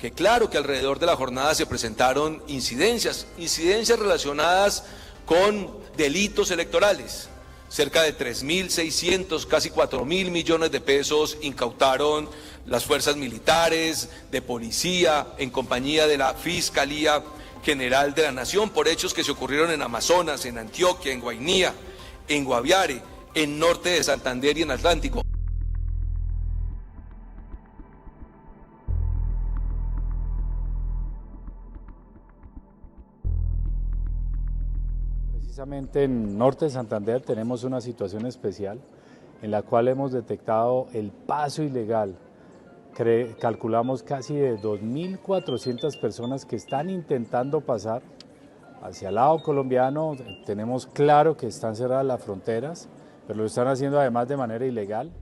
que claro que alrededor de la jornada se presentaron incidencias relacionadas con delitos electorales. Cerca de 3.600, casi 4.000 millones de pesos incautaron las fuerzas militares, de policía, en compañía de la Fiscalía General de la Nación, por hechos que se ocurrieron en Amazonas, en Antioquia, en Guainía, en Guaviare, en norte de Santander y en Atlántico. Precisamente en norte de Santander tenemos una situación especial en la cual hemos detectado el paso ilegal. Calculamos casi de 2.400 personas que están intentando pasar hacia el lado colombiano. Tenemos claro que están cerradas las fronteras, pero lo están haciendo además de manera ilegal.